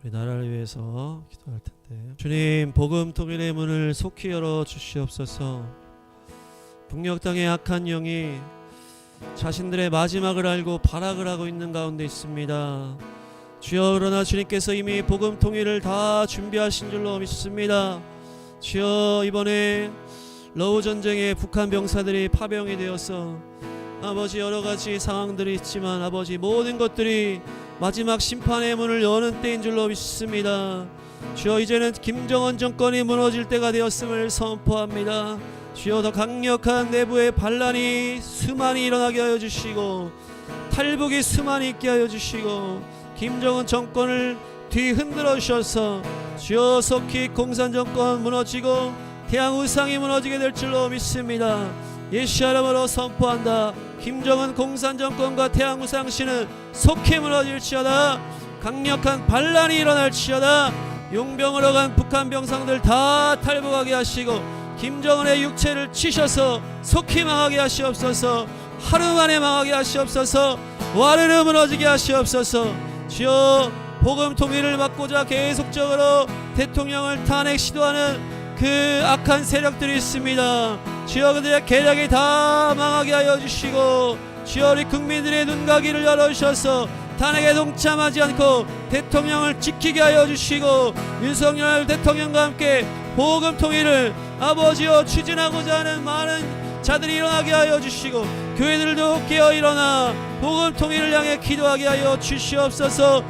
우리 나라를 위해서 기도할 텐데, 주님 복음 통일의 문을 속히 열어 주시옵소서. 북녘 땅의 악한 영이 자신들의 마지막을 알고 발악을 하고 있는 가운데 있습니다. 주여, 그러나 주님께서 이미 복음 통일을 다 준비하신 줄로 믿습니다. 주여, 이번에 러우 전쟁에 북한 병사들이 파병이 되어서 아버지 여러가지 상황들이 있지만 아버지 모든 것들이 마지막 심판의 문을 여는 때인 줄로 믿습니다. 주여, 이제는 김정은 정권이 무너질 때가 되었음을 선포합니다. 주여, 더 강력한 내부의 반란이 수많이 일어나게 하여 주시고 탈북이 수많이 있게 하여 주시고 김정은 정권을 뒤흔들어 주셔서 주여, 속히 공산정권 무너지고 태양우상이 무너지게 될 줄로 믿습니다. 예수 이름으로 선포한다. 김정은 공산정권과 태양우상신은 속히 무너질지어다. 강력한 반란이 일어날지어다. 용병으로 간 북한 병상들 다 탈북하게 하시고 김정은의 육체를 치셔서 속히 망하게 하시옵소서. 하루 만에 망하게 하시옵소서. 와르르 무너지게 하시옵소서. 주여, 복음 통일을 막고자 계속적으로 대통령을 탄핵 시도하는 그 악한 세력들이 있습니다. 주여, 그들의 계략이 다 망하게 하여 주시고 주여, 우리 국민들의 눈과 귀를 열어주셔서 탄핵에 동참하지 않고 대통령을 지키게 하여 주시고 윤석열 대통령과 함께 복음 통일을 아버지여 추진하고자 하는 많은 자들이 일어나게 하여 주시고 교회들도 깨어 일어나 복음 통일을 향해 기도하게 하여 주시옵소서.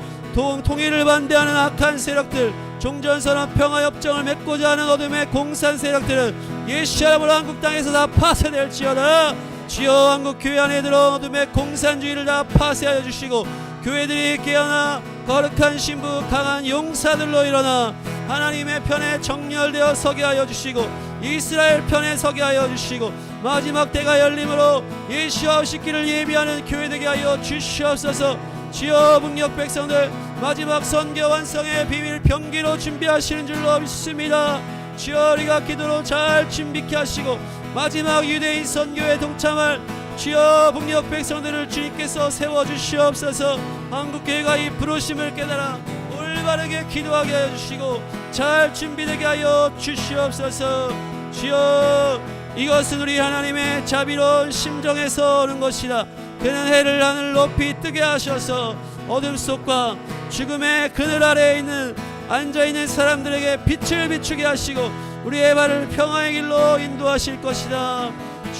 통일을 반대하는 악한 세력들, 종전선언 평화협정을 맺고자 하는 어둠의 공산 세력들은 예수 이름으로 한국 땅에서 다 파쇄될지어다. 주여, 한국 교회 안에 들어 어둠의 공산주의를 다 파쇄하여 주시고 교회들이 깨어나 거룩한 신부, 강한 용사들로 일어나 하나님의 편에 정렬되어 서게 하여 주시고 이스라엘 편에 서게 하여 주시고 마지막 때가 열림으로 예수와 오시기를 예비하는 교회 되게 하여 주시옵소서. 주여, 북녘 백성들 마지막 선교 완성의 비밀 병기로 준비하시는 줄로 믿습니다. 주여, 우리가 기도로 잘 준비케 하시고 마지막 유대인 선교에 동참할 주여 북녘 백성들을 주님께서 세워주시옵소서. 한국교회가 이 부르심을 깨달아 올바르게 기도하게 하여 주시고 잘 준비되게 하여 주시옵소서. 주여, 이것은 우리 하나님의 자비로운 심정에서 오는 것이다. 그는 해를 하늘 높이 뜨게 하셔서 어둠 속과 죽음의 그늘 아래에 있는 앉아있는 사람들에게 빛을 비추게 하시고 우리의 발을 평화의 길로 인도하실 것이다.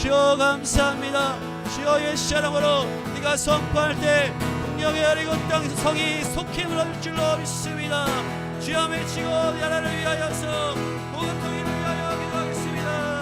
주여, 감사합니다. 주여, 예수 이름으로 네가 선포할 때 북녘의 여리고 땅 성이 속히 무너질 줄로 믿습니다. 주여, 외치고 나라를 위하여서 복음 통일을 위하여 기도하겠습니다.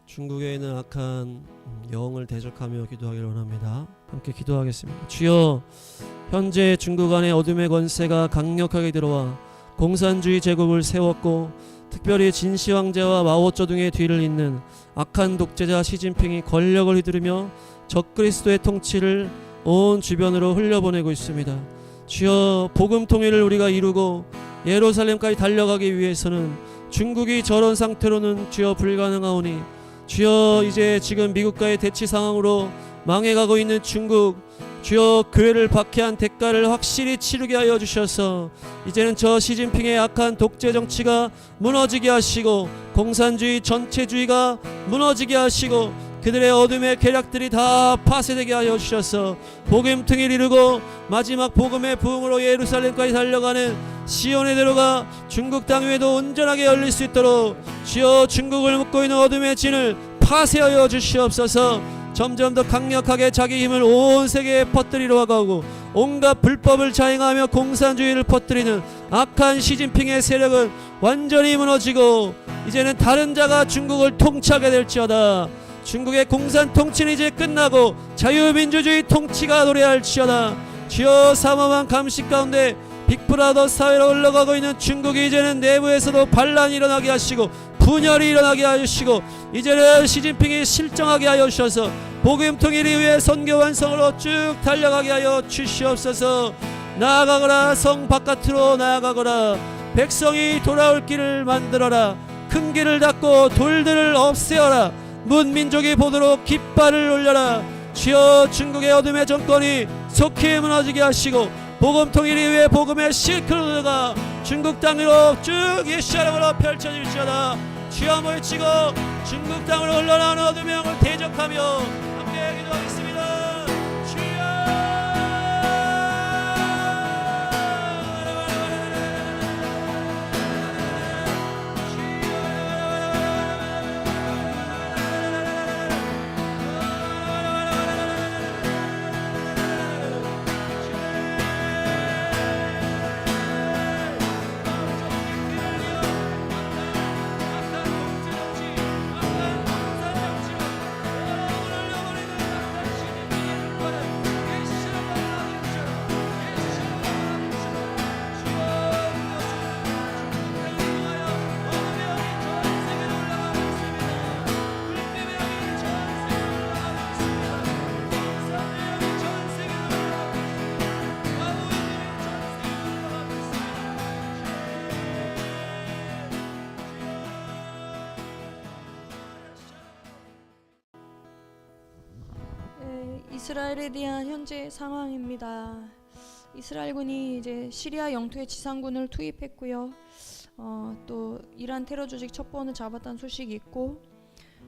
중국에 있는 악한 영을 대적하며 기도하기를 원합니다. 함께 기도하겠습니다. 주여, 현재 중국 안에 어둠의 권세가 강력하게 들어와 공산주의 제국을 세웠고 특별히 진시 황제와 마오쩌둥의 뒤를 잇는 악한 독재자 시진핑이 권력을 휘두르며 적그리스도의 통치를 온 주변으로 흘려보내고 있습니다. 주여, 복음 통일을 우리가 이루고 예루살렘까지 달려가기 위해서는 중국이 저런 상태로는 주여 불가능하오니 주여, 이제 지금 미국과의 대치 상황으로 망해가고 있는 중국, 주여, 교회를 박해한 대가를 확실히 치르게 하여 주셔서 이제는 저 시진핑의 악한 독재 정치가 무너지게 하시고 공산주의 전체주의가 무너지게 하시고 그들의 어둠의 계략들이 다 파쇄되게 하여 주셔서 복음통일 이루고 마지막 복음의 부흥으로 예루살렘까지 달려가는 시온의 대로가 중국 땅 위에도 온전하게 열릴 수 있도록 주여 중국을 묶고 있는 어둠의 진을 파쇄하여 주시옵소서. 점점 더 강력하게 자기 힘을 온 세계에 퍼뜨리려 하고 온갖 불법을 자행하며 공산주의를 퍼뜨리는 악한 시진핑의 세력은 완전히 무너지고 이제는 다른 자가 중국을 통치하게 될지어다. 중국의 공산 통치는 이제 끝나고 자유민주주의 통치가 도래할지어다. 주여 삼엄한 감시 가운데 빅브라더 사회로 흘러가고 있는 중국이 이제는 내부에서도 반란이 일어나게 하시고 분열이 일어나게 하시고 이제는 시진핑이 실정하게 하여 주셔서 복음 통일을 위해 선교 완성으로 쭉 달려가게 하여 주시옵소서. 나아가거라. 성 바깥으로 나아가거라. 백성이 돌아올 길을 만들어라. 큰 길을 닫고 돌들을 없애어라. 문민족이 보도록 깃발을 올려라. 주여 중국의 어둠의 정권이 속히 무너지게 하시고 복음 통일을 위해 복음의 실크로드가 중국 땅으로 쭉 예수님으로 펼쳐질지어다. 주여 한번 외치고 중국 땅으로 흘러나오는 어둠의 영을 대적하며 함께 기도하겠습니다. 주여 이스라엘에 대한 현재 상황입니다. 이스라엘군이 이제 시리아 영토에 지상군을 투입했고요. 또 이란 테러 조직 첩보원을 잡았다는 소식이 있고,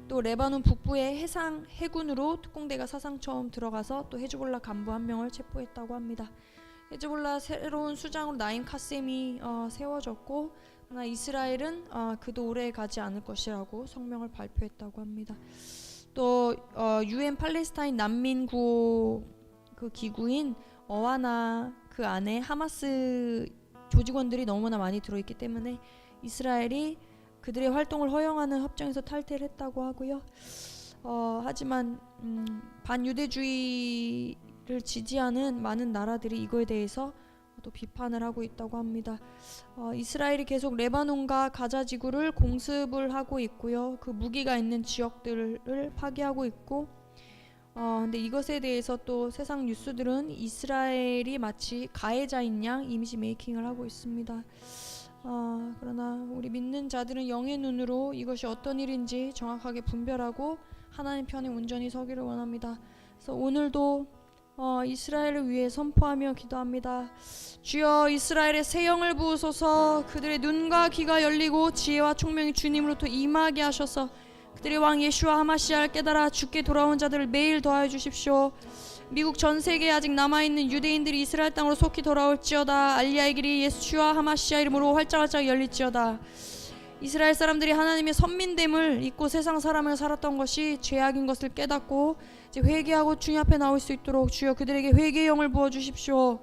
또 레바논 북부의 해군으로 특공대가 사상 처음 들어가서 또 헤즈볼라 간부 한 명을 체포했다고 합니다. 헤즈볼라 새로운 수장으로 나임 카셈이 세워졌고, 그러나 이스라엘은 그도 오래 가지 않을 것이라고 성명을 발표했다고 합니다. 또 UN 팔레스타인 난민 구호 그 기구인 어와나 그 안에 하마스 조직원들이 너무나 많이 들어있기 때문에 이스라엘이 그들의 활동을 허용하는 협정에서 탈퇴를 했다고 하고요. 하지만 반유대주의를 지지하는 많은 나라들이 이거에 대해서 또 비판을 하고 있다고 합니다. 이스라엘이 계속 레바논과 가자 지구를 공습을 하고 있고요. 그 무기가 있는 지역들을 파괴하고 있고, 근데 이것에 대해서 또 세상 뉴스들은 이스라엘이 마치 가해자인 양 이미지 메이킹을 하고 있습니다. 그러나 우리 믿는 자들은 영의 눈으로 이것이 어떤 일인지 정확하게 분별하고 하나님 편에 온전히 서기를 원합니다. 그래서 오늘도 이스라엘을 위해 선포하며 기도합니다. 주여 이스라엘의 새 영을 부으소서. 그들의 눈과 귀가 열리고 지혜와 총명이 주님으로부터 임하게 하셔서 그들의 왕 예슈아 하마시아를 깨달아 주께 돌아온 자들을 매일 더하여 주십시오. 미국 전 세계에 아직 남아있는 유대인들이 이스라엘 땅으로 속히 돌아올지어다. 알리야의 길이 예수와 하마시아 이름으로 활짝활짝 열릴지어다. 이스라엘 사람들이 하나님의 선민됨을 잊고 세상 사람을 살았던 것이 죄악인 것을 깨닫고 이제 회개하고 주님 앞에 나올 수 있도록 주여 그들에게 회개의 영을 부어주십시오.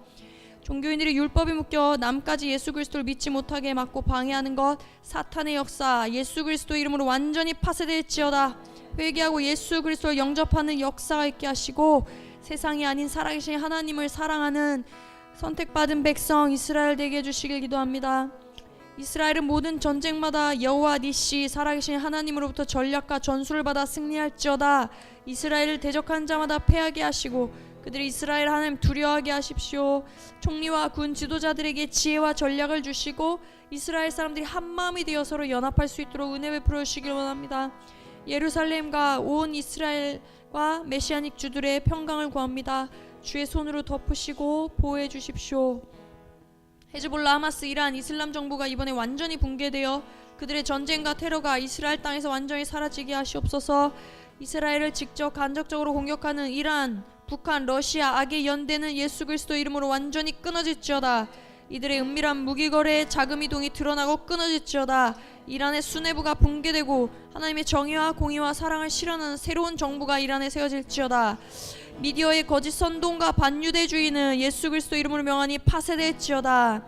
종교인들이 율법에 묶여 남까지 예수 그리스도를 믿지 못하게 막고 방해하는 것, 사탄의 역사 예수 그리스도 이름으로 완전히 파쇄될지어다. 회개하고 예수 그리스도를 영접하는 역사가 있게 하시고 세상이 아닌 살아계신 하나님을 사랑하는 선택받은 백성 이스라엘 되게 해주시길 기도합니다. 이스라엘은 모든 전쟁마다 여호와 니시 살아계신 하나님으로부터 전략과 전술을 받아 승리할지어다. 이스라엘을 대적한 자마다 패하게 하시고 그들이 이스라엘 하나님 두려워하게 하십시오. 총리와 군 지도자들에게 지혜와 전략을 주시고 이스라엘 사람들이 한마음이 되어 서로 연합할 수 있도록 은혜 베풀어 주시길 원합니다. 예루살렘과 온 이스라엘과 메시아닉 주들의 평강을 구합니다. 주의 손으로 덮으시고 보호해 주십시오. 헤즈볼라, 하마스, 이란, 이슬람 정부가 이번에 완전히 붕괴되어 그들의 전쟁과 테러가 이스라엘 땅에서 완전히 사라지게 하시옵소서. 이스라엘을 직접 간접적으로 공격하는 이란, 북한, 러시아, 악의 연대는 예수 그리스도 이름으로 완전히 끊어질지어다. 이들의 은밀한 무기거래, 자금 이동이 드러나고 끊어질지어다. 이란의 수뇌부가 붕괴되고 하나님의 정의와 공의와 사랑을 실현하는 새로운 정부가 이란에 세워질지어다. 미디어의 거짓 선동과 반유대주의는 예수 그리스도 이름으로 명하니 파쇄될지어다.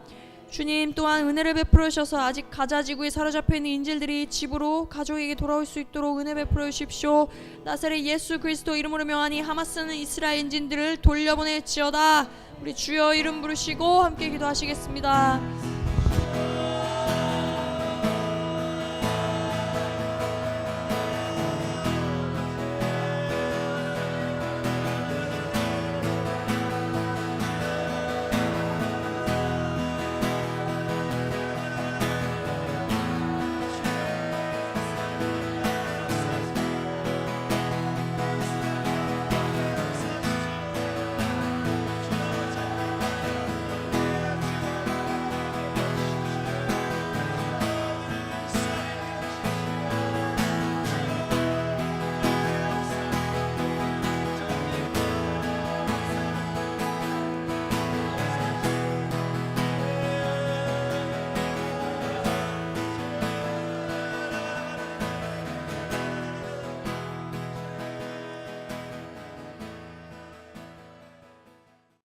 주님 또한 은혜를 베풀어 주셔서 아직 가자 지구에 사로잡혀 있는 인질들이 집으로 가족에게 돌아올 수 있도록 은혜 베풀어 주십시오. 나사렛 예수 그리스도 이름으로 명하니 하마스는 이스라엘 인질들을 돌려보낼지어다. 우리 주여 이름 부르시고 함께 기도하시겠습니다.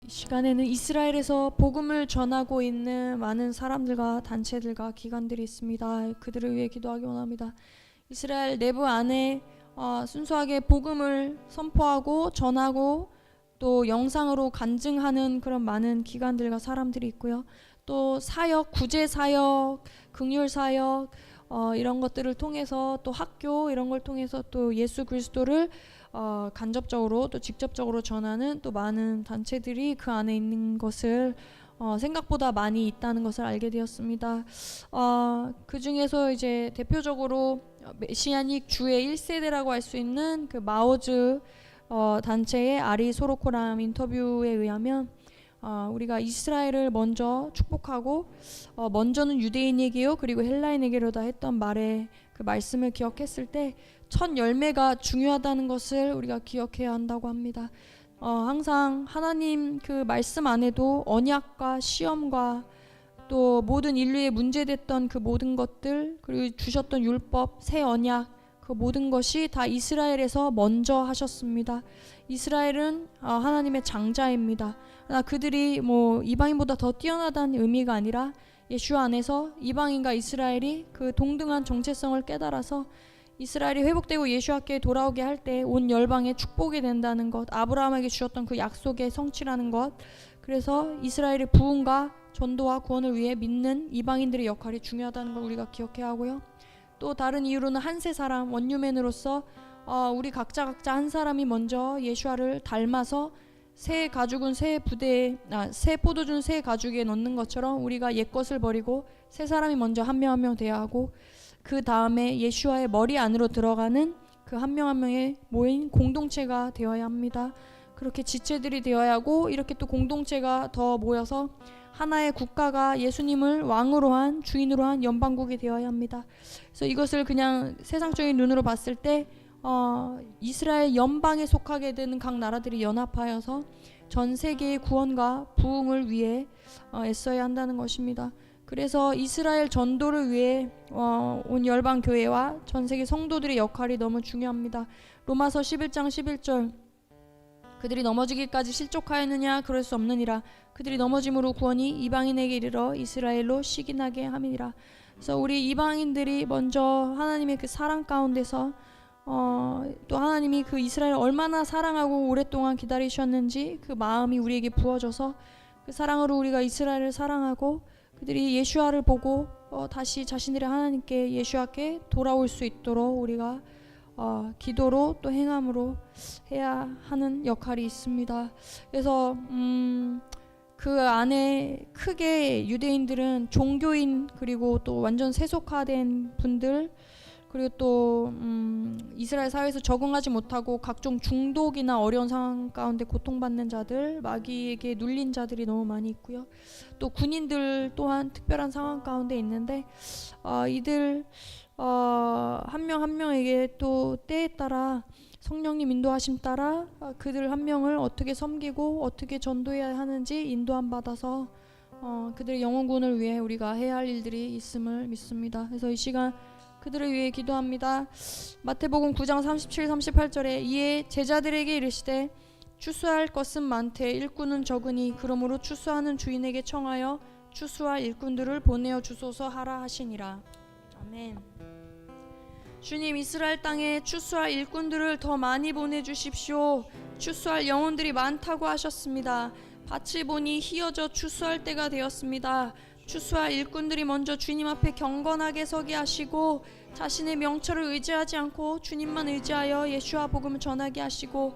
이 시간에는 이스라엘에서 복음을 전하고 있는 많은 사람들과 단체들과 기관들이 있습니다. 그들을 위해 기도하기 원합니다. 이스라엘 내부 안에 순수하게 복음을 선포하고 전하고 또 영상으로 간증하는 그런 많은 기관들과 사람들이 있고요. 또 사역, 구제 사역, 긍휼 사역 이런 것들을 통해서 또 학교 이런 걸 통해서 또 예수 그리스도를 간접적으로 또 직접적으로 전하는 또 많은 단체들이 그 안에 있는 것을 생각보다 많이 있다는 것을 알게 되었습니다. 그 중에서 이제 대표적으로 메시아닉 주의 1세대라고 할 수 있는 그 마오즈 단체의 아리 소로코람 인터뷰에 의하면 우리가 이스라엘을 먼저 축복하고 먼저는 유대인에게요 그리고 헬라인에게로다 했던 말에 그 말씀을 기억했을 때 첫 열매가 중요하다는 것을 우리가 기억해야 한다고 합니다. 항상 하나님 그 말씀 안에도 언약과 시험과 또 모든 인류에 문제됐던 그 모든 것들 그리고 주셨던 율법, 새 언약 그 모든 것이 다 이스라엘에서 먼저 하셨습니다. 이스라엘은 하나님의 장자입니다. 그러나 그들이 뭐 이방인보다 더 뛰어나다는 의미가 아니라 예수와 안에서 이방인과 이스라엘이 그 동등한 정체성을 깨달아서 이스라엘이 회복되고 예수와께 돌아오게 할 때 온 열방에 축복이 된다는 것, 아브라함에게 주셨던 그 약속의 성취라는 것. 그래서 이스라엘의 부흥과 전도와 구원을 위해 믿는 이방인들의 역할이 중요하다는 걸 우리가 기억해야 하고요. 또 다른 이유로는 한 세 사람 원유맨으로서 우리 각자 한 사람이 먼저 예수와를 닮아서 새 가죽은 새 부대에 새 포도주는 새 가죽에 넣는 것처럼 우리가 옛 것을 버리고 새 사람이 먼저 한 명 한 명 돼야 하고 그 다음에 예수와의 머리 안으로 들어가는 그 한 명 한 명의 모인 공동체가 되어야 합니다. 그렇게 지체들이 되어야 하고 이렇게 또 공동체가 더 모여서 하나의 국가가 예수님을 왕으로 한 주인으로 한 연방국이 되어야 합니다. 그래서 이것을 그냥 세상적인 눈으로 봤을 때 이스라엘 연방에 속하게 되는 각 나라들이 연합하여서 전 세계의 구원과 부흥을 위해 애써야 한다는 것입니다. 그래서 이스라엘 전도를 위해 온 열방 교회와 전 세계 성도들의 역할이 너무 중요합니다. 로마서 11장 11절 그들이 넘어지기까지 실족하였느냐 그럴 수 없느니라. 그들이 넘어짐으로 구원이 이방인에게 이르러 이스라엘로 시기나게 함이니라. 그래서 우리 이방인들이 먼저 하나님의 그 사랑 가운데서 또 하나님이 그 이스라엘을 얼마나 사랑하고 오랫동안 기다리셨는지 그 마음이 우리에게 부어져서 그 사랑으로 우리가 이스라엘을 사랑하고 그들이 예수와를 보고 다시 자신들의 하나님께 예수와께 돌아올 수 있도록 우리가 기도로 또 행함으로 해야 하는 역할이 있습니다. 그래서 그 안에 크게 유대인들은 종교인 그리고 또 완전 세속화된 분들 그리고 또 이스라엘 사회에서 적응하지 못하고 각종 중독이나 어려운 상황 가운데 고통받는 자들, 마귀에게 눌린 자들이 너무 많이 있고요. 또 군인들 또한 특별한 상황 가운데 있는데 이들 한 명 한 명에게 또 때에 따라 성령님 인도하심 따라 그들 한 명을 어떻게 섬기고 어떻게 전도해야 하는지 인도함 받아서 그들의 영혼 구원을 위해 우리가 해야 할 일들이 있음을 믿습니다. 그래서 이 시간 그들을 위해 기도합니다. 마태복음 9장 37, 38절에 이에 제자들에게 이르시되 추수할 것은 많되 일꾼은 적으니 그러므로 추수하는 주인에게 청하여 추수할 일꾼들을 보내어 주소서 하라 하시니라. 아멘. 주님, 이스라엘 땅에 추수할 일꾼들을 더 많이 보내주십시오. 추수할 영혼들이 많다고 하셨습니다. 밭을 보니 희어져 추수할 때가 되었습니다. 추수할 일꾼들이 먼저 주님 앞에 경건하게 서게 하시고 자신의 명철을 의지하지 않고 주님만 의지하여 예수와 복음을 전하게 하시고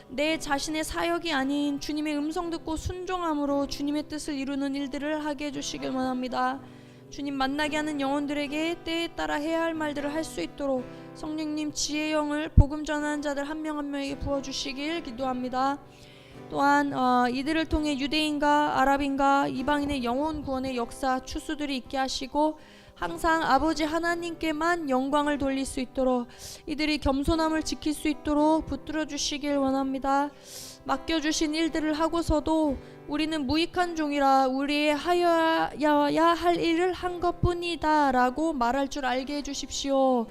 내 자신의 사역이 아닌 주님의 음성 듣고 순종함으로 주님의 뜻을 이루는 일들을 하게 해주시길 원합니다. 주님 만나게 하는 영혼들에게 때에 따라 해야 할 말들을 할 수 있도록 성령님 지혜의 영을 복음 전하는 자들 한 명 한 명에게 부어주시길 기도합니다. 또한 이들을 통해 유대인과 아랍인과 이방인의 영혼 구원의 역사 추수들이 있게 하시고 항상 아버지 하나님께만 영광을 돌릴 수 있도록 이들이 겸손함을 지킬 수 있도록 붙들어 주시길 원합니다. 맡겨주신 일들을 하고서도 우리는 무익한 종이라 우리의 하여야 할 일을 한 것뿐이다 라고 말할 줄 알게 해주십시오.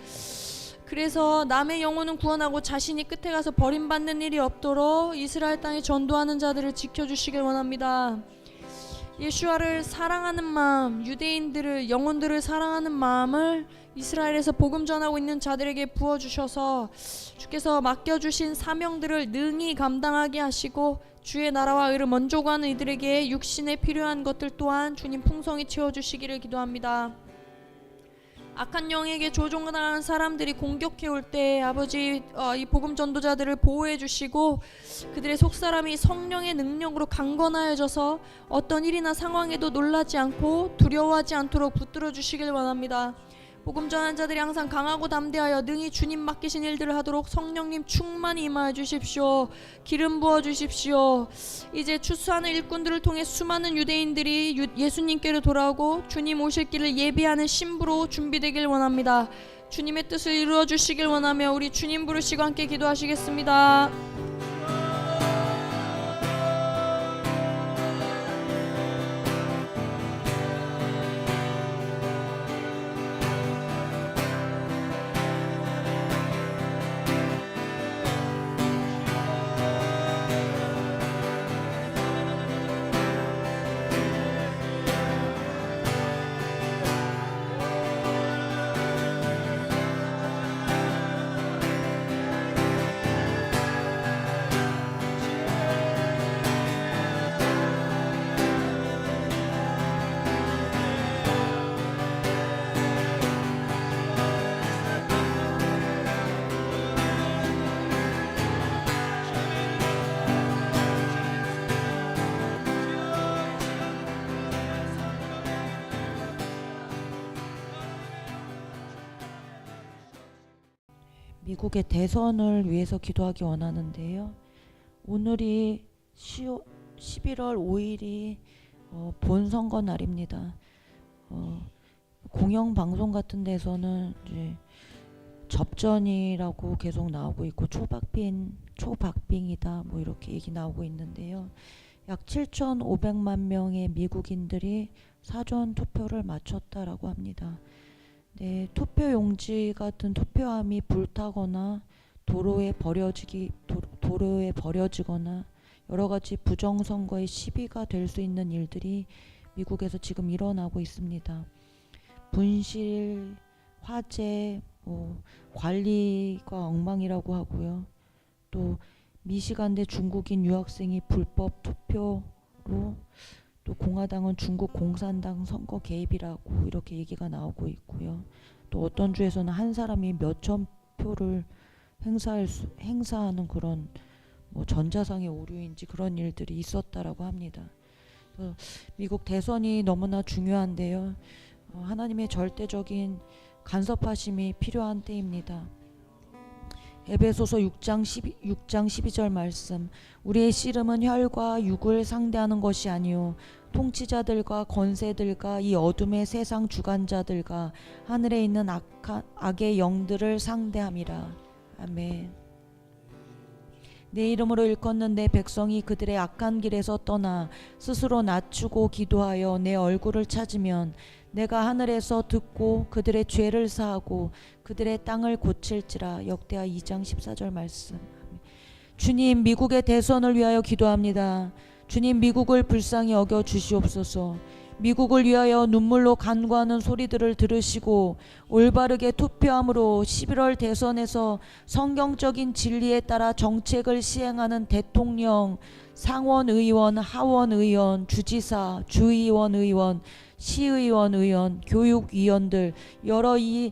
그래서 남의 영혼은 구원하고 자신이 끝에 가서 버림받는 일이 없도록 이스라엘 땅에 전도하는 자들을 지켜주시길 원합니다. 예수와를 사랑하는 마음, 유대인들을 영혼들을 사랑하는 마음을 이스라엘에서 복음 전하고 있는 자들에게 부어주셔서 주께서 맡겨주신 사명들을 능히 감당하게 하시고 주의 나라와 의를 먼저 구하는 이들에게 육신에 필요한 것들 또한 주님 풍성히 채워주시기를 기도합니다. 악한 영에게 조종당하는 사람들이 공격해 올 때 아버지 이 복음 전도자들을 보호해 주시고 그들의 속사람이 성령의 능력으로 강건하여져서 어떤 일이나 상황에도 놀라지 않고 두려워하지 않도록 붙들어 주시길 원합니다. 복음 전하는 자들이 항상 강하고 담대하여 능히 주님 맡기신 일들을 하도록 성령님 충만히 임하여 주십시오. 기름 부어 주십시오. 이제 추수하는 일꾼들을 통해 수많은 유대인들이 예수님께로 돌아오고 주님 오실 길을 예비하는 신부로 준비되길 원합니다. 주님의 뜻을 이루어 주시길 원하며 우리 주님 부르시고 함께 기도하시겠습니다. 미국의 대선을 위해서 기도하기 원하는데요. 오늘이 11월 5일이 본선거 날입니다. 공영방송 같은 데서는 이제 접전이라고 계속 나오고 있고 초박빙이다 뭐 이렇게 얘기 나오고 있는데요. 약 7,500만 명의 미국인들이 사전 투표를 마쳤다라고 합니다. 네, 투표용지 같은 투표함이 불타거나 도로에 버려지거나 여러 가지 부정선거의 시비가 될 수 있는 일들이 미국에서 지금 일어나고 있습니다. 분실, 화재, 관리가 엉망이라고 하고요. 또 미시간대 중국인 유학생이 불법 투표로 또 공화당은 중국 공산당 선거 개입이라고 이렇게 얘기가 나오고 있고요. 또 어떤 주에서는 한 사람이 몇천 표를 행사하는 그런 전자상의 오류인지 그런 일들이 있었다라고 합니다. 미국 대선이 너무나 중요한데요. 하나님의 절대적인 간섭하심이 필요한 때입니다. 에베소서 6장 12절 말씀, 우리의 씨름은 혈과 육을 상대하는 것이 아니요 통치자들과 권세들과 이 어둠의 세상 주관자들과 하늘에 있는 악의 영들을 상대함이라. 아멘. 내 이름으로 일컫는 내 백성이 그들의 악한 길에서 떠나 스스로 낮추고 기도하여 내 얼굴을 찾으면 내가 하늘에서 듣고 그들의 죄를 사하고 그들의 땅을 고칠지라. 역대하 2장 14절 말씀. 주님, 미국의 대선을 위하여 기도합니다. 주님, 미국을 불쌍히 여겨 주시옵소서. 미국을 위하여 눈물로 간구하는 소리들을 들으시고 올바르게 투표함으로 11월 대선에서 성경적인 진리에 따라 정책을 시행하는 대통령, 상원의원, 하원의원, 주지사, 주의원 의원, 시의원 의원, 교육위원들 여러 이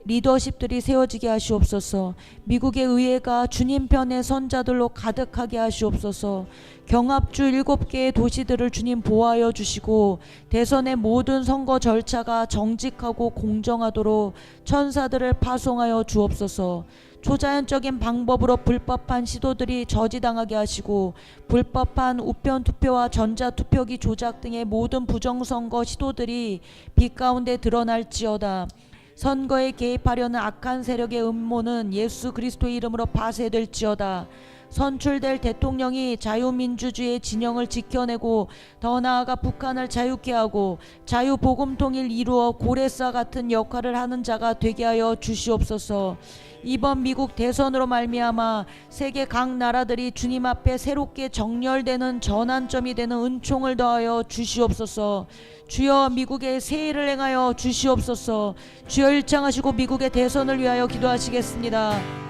리더십들이 세워지게 하시옵소서. 미국의 의회가 주님 편의 선자들로 가득하게 하시옵소서. 경합주 7개의 도시들을 주님 보호하여 주시고 대선의 모든 선거 절차가 정직하고 공정하도록 천사들을 파송하여 주옵소서. 초자연적인 방법으로 불법한 시도들이 저지당하게 하시고 불법한 우편투표와 전자투표기 조작 등의 모든 부정선거 시도들이 빛 가운데 드러날지어다. 선거에 개입하려는 악한 세력의 음모는 예수 그리스도의 이름으로 파쇄될지어다. 선출될 대통령이 자유민주주의의 진영을 지켜내고 더 나아가 북한을 자유케 하고 자유복음통일 이루어 고레사 같은 역할을 하는 자가 되게 하여 주시옵소서. 이번 미국 대선으로 말미암아 세계 각 나라들이 주님 앞에 새롭게 정렬되는 전환점이 되는 은총을 더하여 주시옵소서. 주여, 미국에 세일을 행하여 주시옵소서. 주여, 일창하시고 미국의 대선을 위하여 기도하시겠습니다.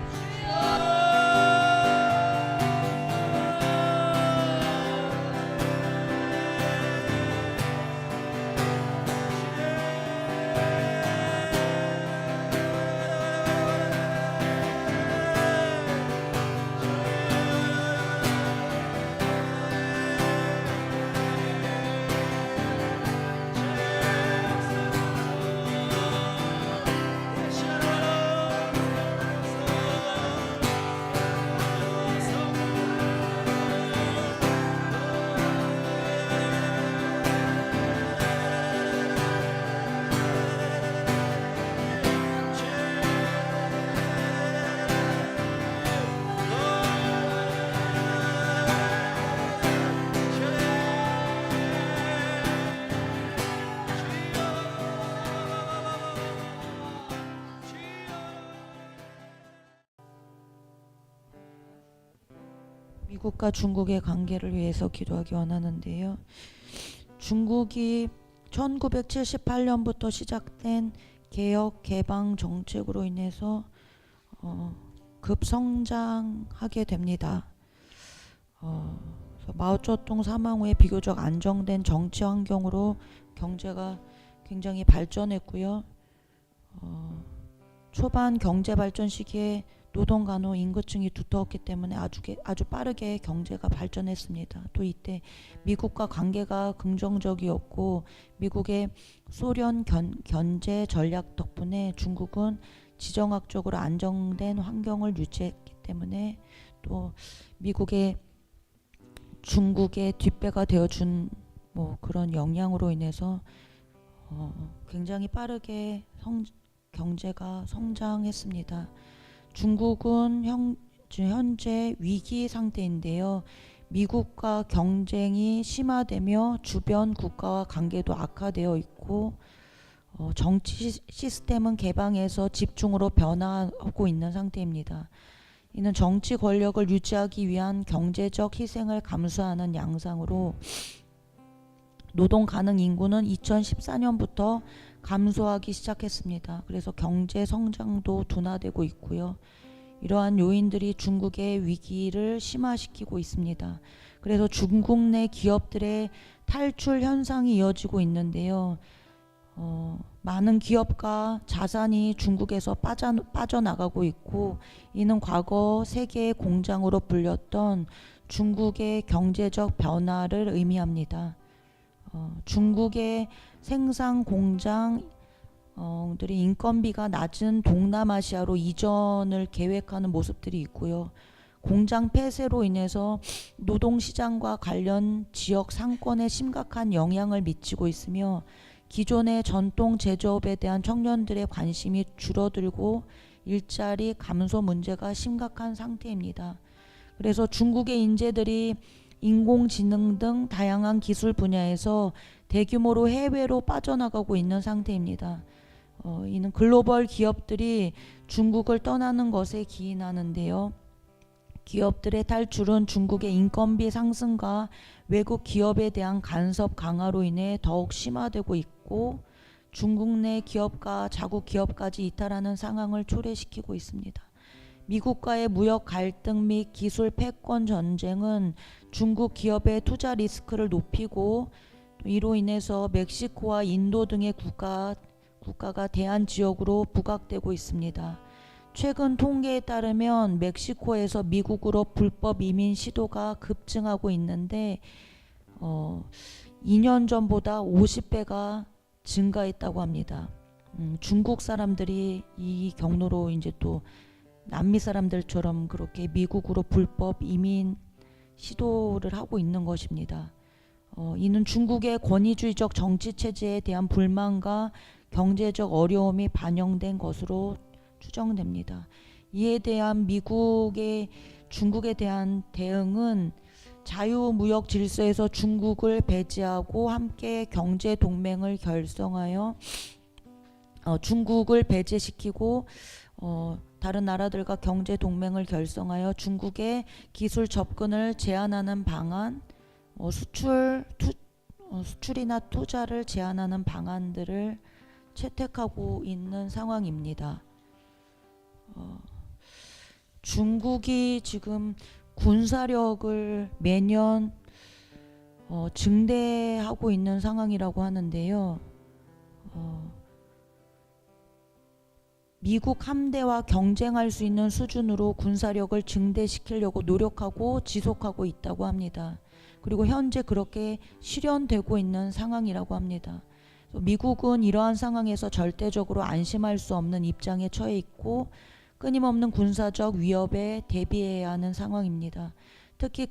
미국과 중국의 관계를 위해서 기도하기 원하는데요. 중국이 1978년부터 시작된 개혁 개방 정책으로 인해서 급성장하게 됩니다. 마오쩌둥 사망 후에 비교적 안정된 정치 환경으로 경제가 굉장히 발전했고요. 초반 경제 발전 시기에 노동 간호 인구층이 두터웠기 때문에 아주 빠르게 경제가 발전했습니다. 또 이때 미국과 관계가 긍정적이었고 미국의 소련 견제 전략 덕분에 중국은 지정학적으로 안정된 환경을 유지했기 때문에 또 미국의 중국의 뒷배가 되어준 그런 영향으로 인해서 굉장히 빠르게 경제가 성장했습니다. 중국은 현재 위기 상태인데요. 미국과 경쟁이 심화되며 주변 국가와 관계도 악화되어 있고 정치 시스템은 개방해서 집중으로 변화하고 있는 상태입니다. 이는 정치 권력을 유지하기 위한 경제적 희생을 감수하는 양상으로 노동 가능 인구는 2014년부터 감소하기 시작했습니다. 그래서 경제 성장도 둔화되고 있고요. 이러한 요인들이 중국의 위기를 심화시키고 있습니다. 그래서 중국 내 기업들의 탈출 현상이 이어지고 있는데요. 많은 기업과 자산이 중국에서 빠져나가고 있고 이는 과거 세계의 공장으로 불렸던 중국의 경제적 변화를 의미합니다. 중국의 생산 공장들이 인건비가 낮은 동남아시아로 이전을 계획하는 모습들이 있고요. 공장 폐쇄로 인해서 노동시장과 관련 지역 상권에 심각한 영향을 미치고 있으며 기존의 전통 제조업에 대한 청년들의 관심이 줄어들고 일자리 감소 문제가 심각한 상태입니다. 그래서 중국의 인재들이 인공지능 등 다양한 기술 분야에서 대규모로 해외로 빠져나가고 있는 상태입니다. 이는 글로벌 기업들이 중국을 떠나는 것에 기인하는데요. 기업들의 탈출은 중국의 인건비 상승과 외국 기업에 대한 간섭 강화로 인해 더욱 심화되고 있고, 중국 내 기업과 자국 기업까지 이탈하는 상황을 초래시키고 있습니다. 미국과의 무역 갈등 및 기술 패권 전쟁은 중국 기업의 투자 리스크를 높이고, 이로 인해서 멕시코와 인도 등의 국가가 대안 지역으로 부각되고 있습니다. 최근 통계에 따르면 멕시코에서 미국으로 불법 이민 시도가 급증하고 있는데 2년 전보다 50배가 증가했다고 합니다. 중국 사람들이 이 경로로 이제 또 남미 사람들처럼 그렇게 미국으로 불법 이민 시도를 하고 있는 것입니다. 이는 중국의 권위주의적 정치 체제에 대한 불만과 경제적 어려움이 반영된 것으로 추정됩니다. 이에 대한 미국의 중국에 대한 대응은 자유무역 질서에서 중국을 배제하고 함께 경제 동맹을 결성하여 중국을 배제시키고 다른 나라들과 경제 동맹을 결성하여 중국의 기술 접근을 제한하는 방안, 수출이나 투자를 제한하는 방안들을 채택하고 있는 상황입니다. 중국이 지금 군사력을 매년 증대하고 있는 상황이라고 하는데요. 미국 함대와 경쟁할 수 있는 수준으로 군사력을 증대시키려고 노력하고 지속하고 있다고 합니다. 그리고 현재 그렇게 실현되고 있는 상황이라고 합니다. 미국은 이러한 상황에서 절대적으로 안심할 수 없는 입장에 처해 있고 끊임없는 군사적 위협에 대비해야 하는 상황입니다. 특히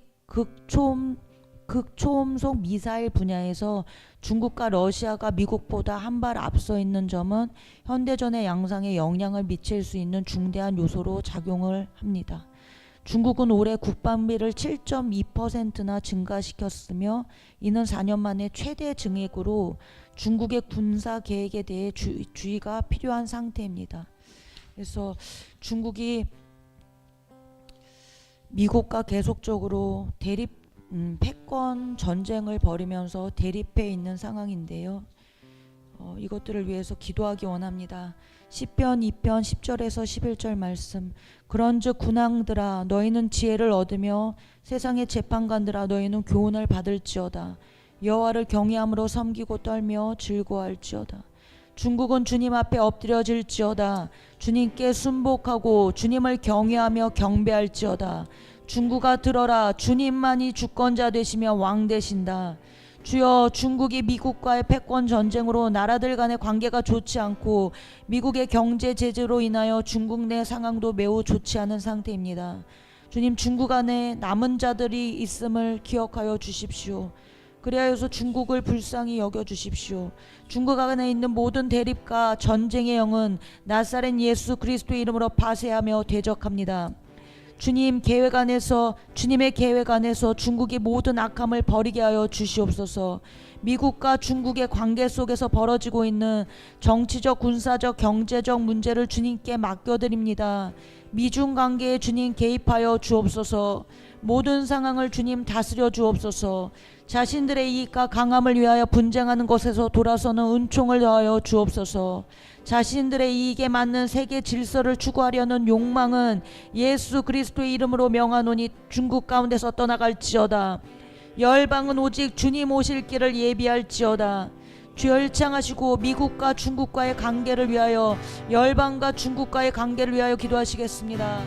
극초음속 미사일 분야에서 중국과 러시아가 미국보다 한 발 앞서 있는 점은 현대전의 양상에 영향을 미칠 수 있는 중대한 요소로 작용을 합니다. 중국은 올해 국방비를 7.2%나 증가시켰으며 이는 4년 만에 최대 증액으로 중국의 군사 계획에 대해 주의가 필요한 상태입니다. 그래서 중국이 미국과 계속적으로 패권 전쟁을 벌이면서 대립해 있는 상황인데요. 이것들을 위해서 기도하기 원합니다. 시편 2편 10절에서 11절 말씀. 그런즉 군왕들아 너희는 지혜를 얻으며 세상의 재판관들아 너희는 교훈을 받을지어다. 여호와를 경외함으로 섬기고 떨며 즐거워할지어다. 중국은 주님 앞에 엎드려질지어다. 주님께 순복하고 주님을 경외하며 경배할지어다. 중국아 들어라. 주님만이 주권자 되시며 왕 되신다. 주여, 중국이 미국과의 패권 전쟁으로 나라들 간의 관계가 좋지 않고 미국의 경제 제재로 인하여 중국 내 상황도 매우 좋지 않은 상태입니다. 주님, 중국 안에 남은 자들이 있음을 기억하여 주십시오. 그리하여서 중국을 불쌍히 여겨주십시오. 중국 안에 있는 모든 대립과 전쟁의 영은 나사렛 예수 그리스도의 이름으로 파쇄하며 대적합니다. 주님의 계획 안에서 중국이 모든 악함을 버리게 하여 주시옵소서. 미국과 중국의 관계 속에서 벌어지고 있는 정치적, 군사적, 경제적 문제를 주님께 맡겨드립니다. 미중 관계에 주님 개입하여 주옵소서. 모든 상황을 주님 다스려 주옵소서. 자신들의 이익과 강함을 위하여 분쟁하는 것에서 돌아서는 은총을 더하여 주옵소서. 자신들의 이익에 맞는 세계 질서를 추구하려는 욕망은 예수 그리스도의 이름으로 명하노니 중국 가운데서 떠나갈지어다. 열방은 오직 주님 오실 길을 예비할지어다. 주 열창하시고 미국과 중국과의 관계를 위하여, 열방과 중국과의 관계를 위하여 기도하시겠습니다.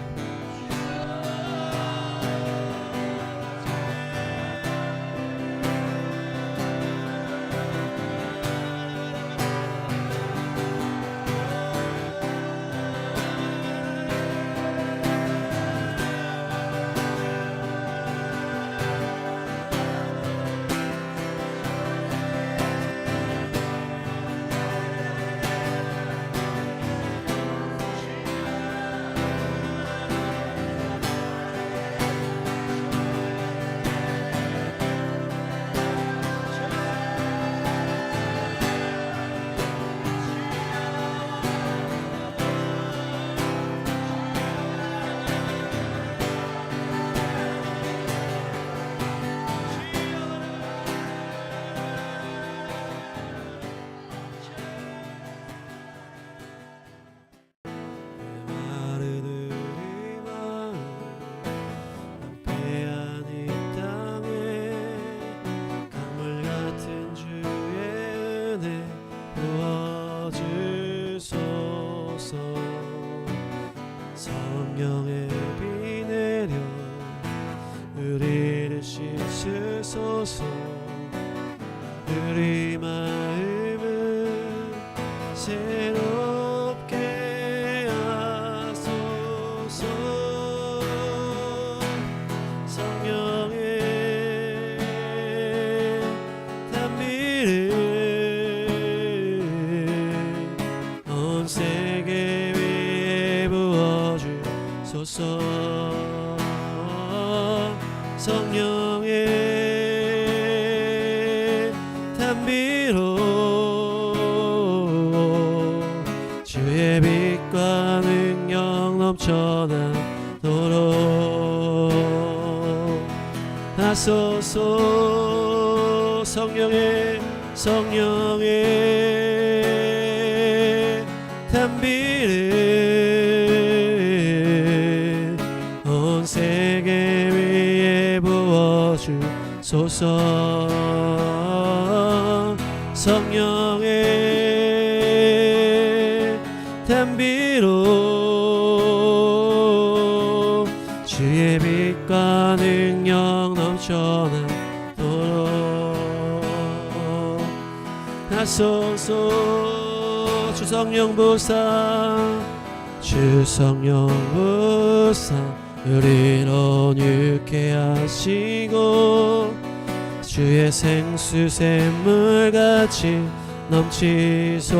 주소서. 우리 마음을 새롭게 하소서. 성령의 단비를 온 세계 위에 부어주소서. 성령의 단비로 주의 빛과 능력 넘쳐나도록 하소서. 성령의 단비를 온 세계 위에 부어주소서. 성령의 단비로 주의 빛과 능력 넘쳐나도록 하소서. 주 성령 부사, 주 성령 부사 우리를 온유케 하시고 주의 생수 샘물같이 넘치소서.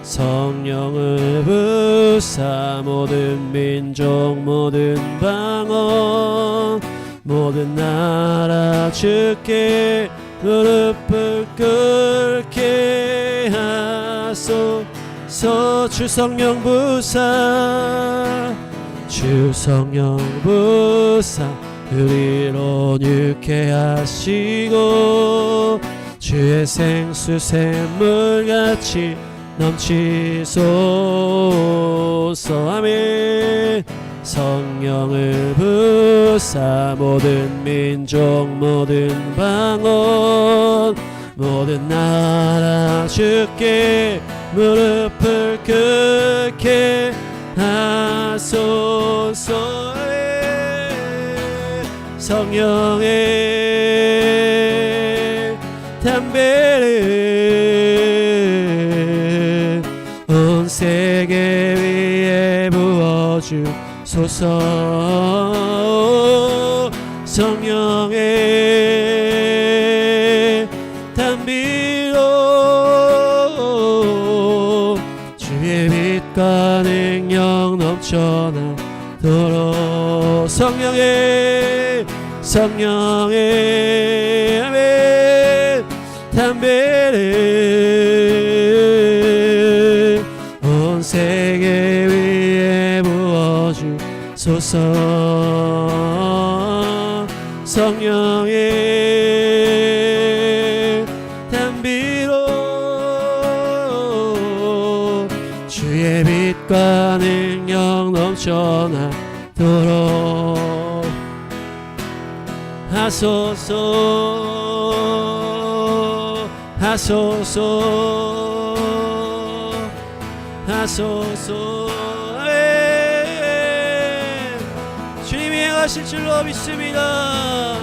성령을 부사 모든 민족 모든 방언 모든 나라 주께 무릎을 꿇게 하소서. 주 성령 부사, 주 성령 부사 우리를 온유케 하시고 주의 생수 샘물같이 넘치소서. 아멘. 성령을 부사 모든 민족 모든 방언 모든 나라 주께 무릎을 꿇게 하소서. 성령의 담배를 온 세계 위에 부어주소서. 성령의 단비로 주의 빛과 능력 넘쳐나도록 성령의 아멘 담배를 온 세계 위에 부어주소서. 성령의 단비로 주의 빛과 능력 넘쳐나도록 하소서. 주님이 행하실 줄로 믿습니다.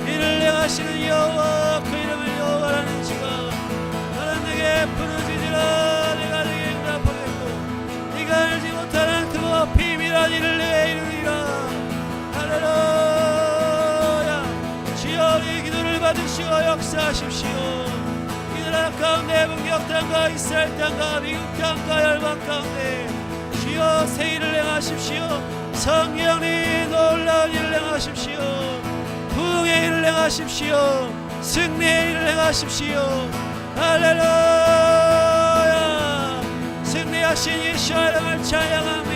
이를 행하시는 여호와 그 이름을 여호와라는 지가 너는 내게 부르짖으라 내가 네게 응답하겠고 네가 알지 못하는 그와 비밀한 일을 내게 이루리라. 할렐루야. 주여 우리 기도를 받으시고 역사하십시오. 이 나라 가운데 북녘 땅과 이스라엘 땅과 미국 땅과 열방 가운데 주여 새 일을 행하십시오. 성령님 놀라운 일을 행하십시오. 부흥의 일을 행하십시오. 승리의 일을 행하십시오. 할렐루야. 승리하신 예수의 이름을 찬양합니다.